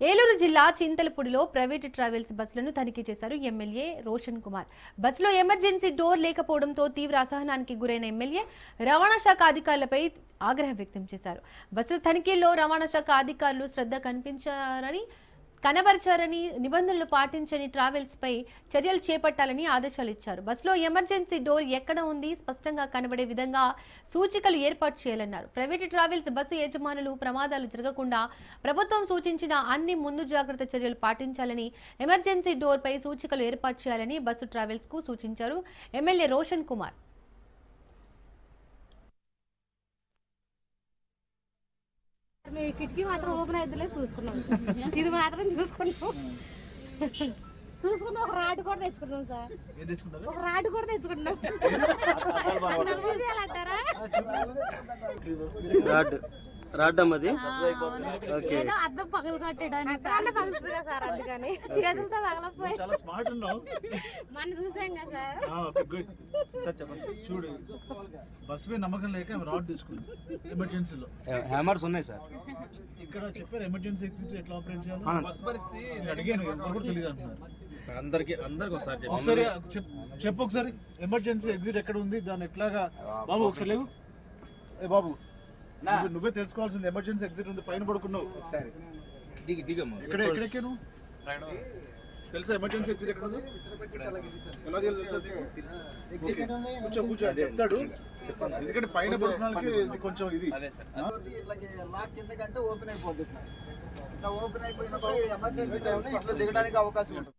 ఏలూరు జిల్లా చింతలపూడిలో private travels బస్సులను తనిఖీ చేశారు ఎమ్మెల్యే రోషన్ కుమార్. బస్సులో ఎమర్జెన్సీ డోర్ లేకపోవడంతో తీవ్ర అసహనానికి గురైన ఎమ్మెల్యే రవాణా శాఖ అధికారులపై ఆగ్రహం వ్యక్తం చేశారు. బస్సుల తనిఖీల్లో రవాణా శాఖ అధికారులు శ్రద్ధ కనబరిచారని, నిబంధనలు పాటించని ట్రావెల్స్ పై చర్యలు చేపట్టాలని ఆదేశాలు ఇచ్చారు. బస్సులో ఎమర్జెన్సీ డోర్ ఎక్కడ ఉంది స్పష్టంగా కనబడే విధంగా సూచికలు ఏర్పాటు చేయాలన్నారు. ప్రైవేటు ట్రావెల్స్ బస్సు యజమానులు ప్రమాదాలు జరగకుండా ప్రభుత్వం సూచించిన అన్ని ముందు జాగ్రత్త చర్యలు పాటించాలని, ఎమర్జెన్సీ డోర్ పై సూచికలు ఏర్పాటు చేయాలని బస్సు ట్రావెల్స్ కు సూచించారు ఎమ్మెల్యే రోషన్ కుమార్. కిటికీ మాత్రం ఓపెన్ అయిద్దిలే చూసుకున్నాం. ఇది మాత్రం చూసుకున్నాం ఒక రాడ్ కూడా తెచ్చుకున్నాం సార్. ఒక రాడ్ కూడా తెచ్చుకున్నాం. ఏదో అద్దం పగలు కట్టడానికి సార్, అందుకని చేతులతో పగలపోయి మన చూసాం కదా సార్. చూడు, బస్ మీద నమ్మకం లేక రాడ్ తెచ్చుకున్నాం. ఎమర్జెన్సీలో హ్యామర్స్ ఉన్నాయి సార్. ఇక్కడ చెప్పారు ఎమర్జెన్సీ ఎగ్జిట్ ఎట్లా ఆపరేట్ చేయాలి అడిగాను, ఎవరు తెలియదు అంటున్నారు. అందరికి ఒకసారి ఒకసారి చెప్పు, ఒకసారి ఎమర్జెన్సీ ఎగ్జిట్ ఎక్కడ ఉంది, దాన్ని ఎట్లాగా. బాబు ఒకసారి లేవు. ఏ బాబు, నువ్వే తెలుసుకోవాల్సింది. ఎమర్జెన్సీ ఎగ్జిట్ ఉంది, పైన పడుకున్నావు. ఎక్కడెక్కాను తెలుసా? ఎమర్జెన్సీ ఎగ్జిట్ ఎక్కడ ఉంది ఎలా తెలుసా? కూర్చో కూర్చో చెప్తాడు. ఎందుకంటే పైన పడుకున్న వాళ్ళకి ఇది కొంచెం ఇది లాక్ కింద కంటే ఓపెన్ అయిపోతుంది. ఇట్లా ఓపెన్ అయిపోయిన ఎమర్జెన్సీ టైంలో ఇట్లా దిగడానికి అవకాశం ఉంటుంది.